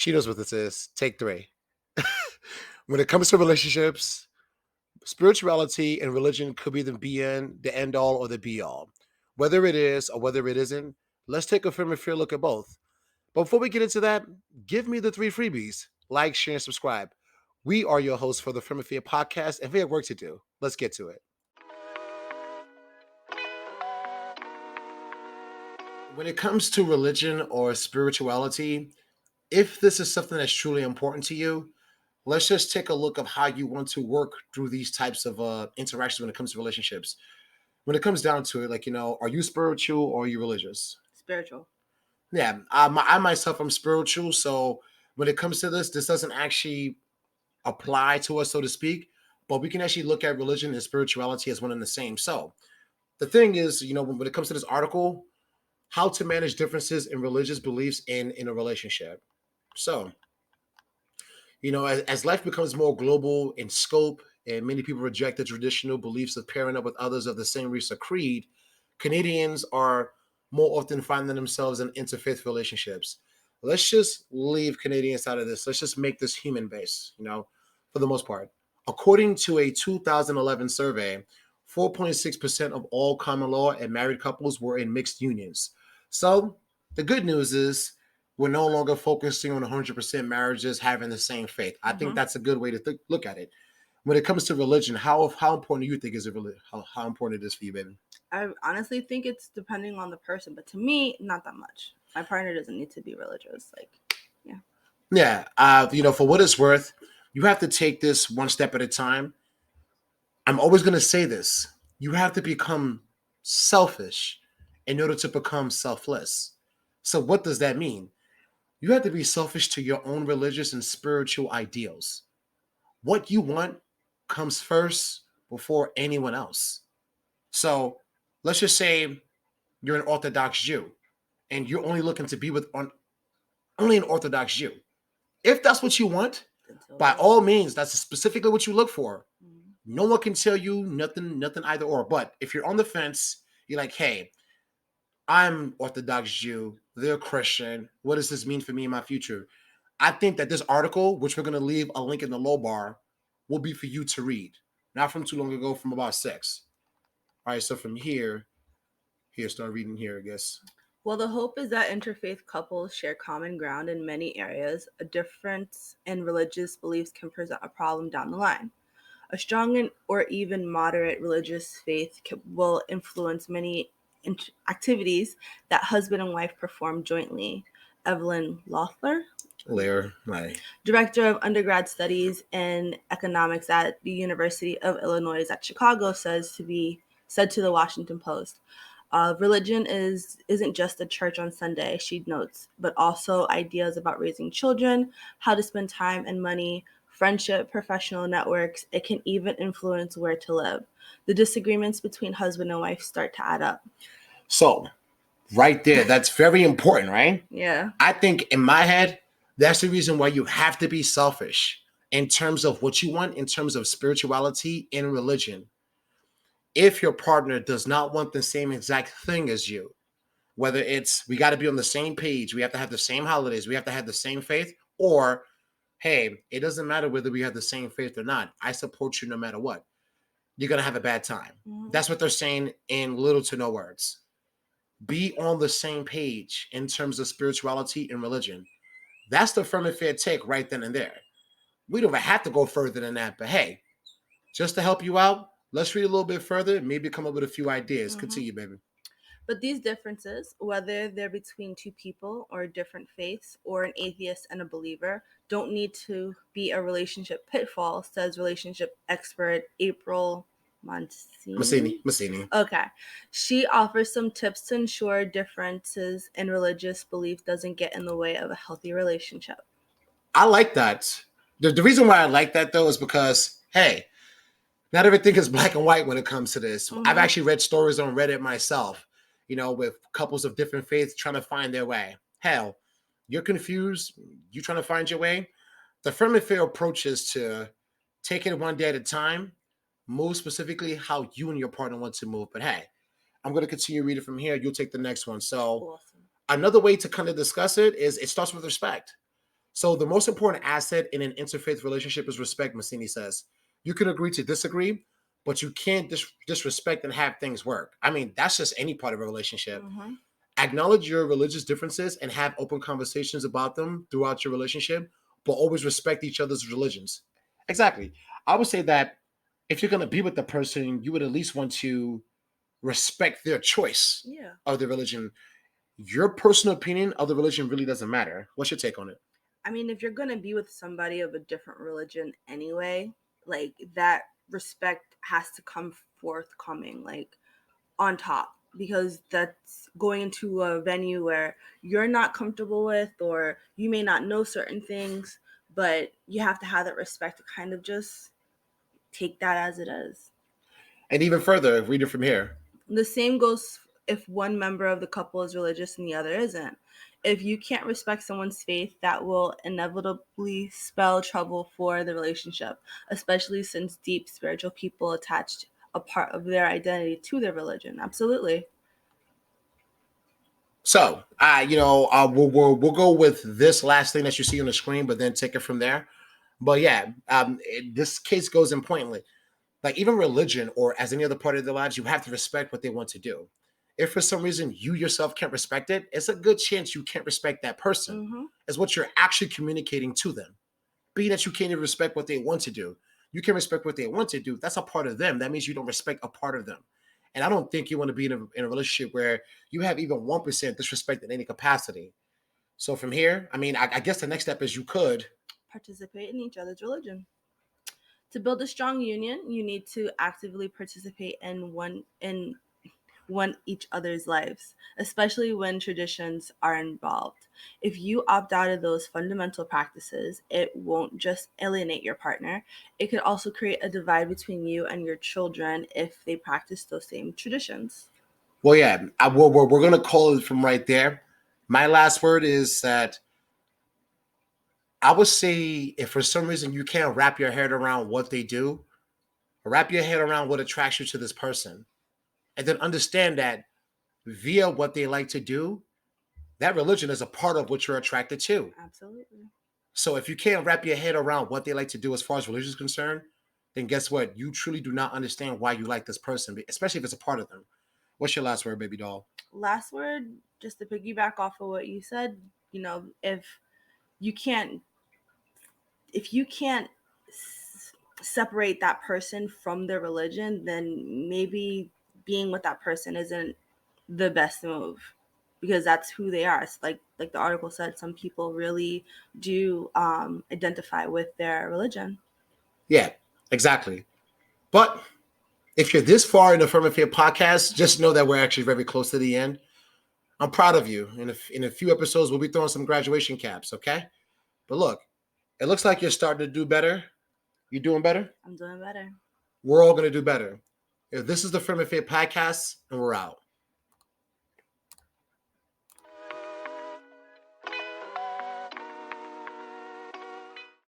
She knows what this is. Take 3. When it comes to relationships, spirituality and religion could be the end all, or the be all. Whether it is or whether it isn't, let's take a firm and fair look at both. But before we get into that, give me the 3 freebies. Like, share, and subscribe. We are your hosts for the Firm and Fair podcast, and we have work to do. Let's get to it. When it comes to religion or spirituality, if this is something that's truly important to you, let's just take a look of how you want to work through these types of interactions when it comes to relationships. When it comes down to it, are you spiritual or are you religious? Spiritual. Yeah, I myself, I'm spiritual. So when it comes to this doesn't actually apply to us, so to speak, but we can actually look at religion and spirituality as one and the same. So the thing is, when it comes to this article, how to manage differences in religious beliefs in a relationship. So, as life becomes more global in scope and many people reject the traditional beliefs of pairing up with others of the same race or creed, Canadians are more often finding themselves in interfaith relationships. Let's just leave Canadians out of this. Let's just make this human based, for the most part. According to a 2011 survey, 4.6% of all common law and married couples were in mixed unions. So the good news is we're no longer focusing on 100% marriages having the same faith. I think that's a good way to look at it. When it comes to religion, how important do you think is it really? How important it is for you, baby? I honestly think it's depending on the person, but to me, not that much. My partner doesn't need to be religious. Yeah. For what it's worth, you have to take this one step at a time. I'm always going to say this. You have to become selfish in order to become selfless. So what does that mean? You have to be selfish to your own religious and spiritual ideals. What you want comes first before anyone else. So let's just say you're an Orthodox Jew and you're only looking to be with only an Orthodox Jew. If that's what you want, by all means, that's specifically what you look for. No one can tell you nothing either or. But if you're on the fence, you're like, hey, I'm Orthodox Jew, they're Christian. What does this mean for me in my future? I think that this article, which we're going to leave a link in the low bar, will be for you to read. Not from too long ago, from about 6. All right, so from here, start reading here, I guess. Well, the hope is that interfaith couples share common ground in many areas. A difference in religious beliefs can present a problem down the line. A strong or even moderate religious faith will influence many activities that husband and wife perform jointly. Evelyn Loeffler, director of undergrad studies in economics at the University of Illinois at Chicago, said to the Washington Post. Religion isn't just a church on Sunday, she notes, but also ideas about raising children, how to spend time and money, friendship, professional networks. It can even influence where to live. The disagreements between husband and wife start to add up. So, right there, that's very important, right? Yeah. I think in my head, that's the reason why you have to be selfish in terms of what you want, in terms of spirituality and religion. If your partner does not want the same exact thing as you, whether it's we got to be on the same page, we have to have the same holidays, we have to have the same faith, or hey, it doesn't matter whether we have the same faith or not, I support you no matter what, you're going to have a bad time. That's what they're saying in little to no words. Be on the same page in terms of spirituality and religion. That's the firm and fair take right then and there. We don't even have to go further than that, but hey, just to help you out, let's read a little bit further, maybe come up with a few ideas. Continue, baby. But these differences, whether they're between two people or different faiths or an atheist and a believer, don't need to be a relationship pitfall, says relationship expert April Mancini. Okay. She offers some tips to ensure differences in religious belief doesn't get in the way of a healthy relationship. I like that. The reason why I like that, though, is because, hey, not everything is black and white when it comes to this. I've actually read stories on Reddit myself, with couples of different faiths trying to find their way. Hell, you're confused, you're trying to find your way. The firm and fair approach is to take it one day at a time, move specifically how you and your partner want to move. But hey, I'm going to continue reading from here. You'll take the next one. So another way to kind of discuss it is it starts with respect. So the most important asset in an interfaith relationship is respect, Massini says. You can agree to disagree, but you can't disrespect and have things work. I mean, that's just any part of a relationship. Mm-hmm. Acknowledge your religious differences and have open conversations about them throughout your relationship, but always respect each other's religions. Exactly. I would say that if you're going to be with the person, you would at least want to respect their choice Yeah. of the religion. Your personal opinion of the religion really doesn't matter. What's your take on it? I mean, if you're gonna be with somebody of a different religion anyway, like that respect has to come forthcoming, like on top, because that's going into a venue where you're not comfortable with, or you may not know certain things, but you have to have that respect to kind of just take that as it is. And even further, read it from here. The same goes if one member of the couple is religious and the other isn't. If you can't respect someone's faith, that will inevitably spell trouble for the relationship, especially since deep spiritual people attached a part of their identity to their religion. Absolutely. So, we'll go with this last thing that you see on the screen, but then take it from there. But yeah, this case goes in pointedly. Like even religion or as any other part of their lives, you have to respect what they want to do. If for some reason you yourself can't respect it, it's a good chance you can't respect that person. Mm-hmm. Is what you're actually communicating to them. Being that you can't even respect what they want to do, you can respect what they want to do. That's a part of them. That means you don't respect a part of them. And I don't think you want to be in a relationship where you have even 1% disrespect in any capacity. So from here, I mean, I guess the next step is you could. Participate in each other's religion. To build a strong union, you need to actively participate in each other's lives, especially when traditions are involved. If you opt out of those fundamental practices, it won't just alienate your partner, it could also create a divide between you and your children if they practice those same traditions. Well, yeah, we're going to call it from right there. My last word is that I would say if for some reason you can't wrap your head around what they do, wrap your head around what attracts you to this person, and then understand that via what they like to do, that religion is a part of what you're attracted to. Absolutely. So if you can't wrap your head around what they like to do as far as religion is concerned, then guess what? You truly do not understand why you like this person, especially if it's a part of them. What's your last word, baby doll? Last word, just to piggyback off of what you said, you can't if you can't separate that person from their religion, then maybe being with that person isn't the best move, because that's who they are. It's like the article said, some people really do identify with their religion. Yeah, exactly. But if you're this far in the Affirmative Fear podcast, just know that we're actually very close to the end. I'm proud of you. In a few episodes, we'll be throwing some graduation caps, okay? But look, it looks like you're starting to do better. You're doing better. I'm doing better. We're all going to do better. If this is the Affirmative Fear podcast, and we're out.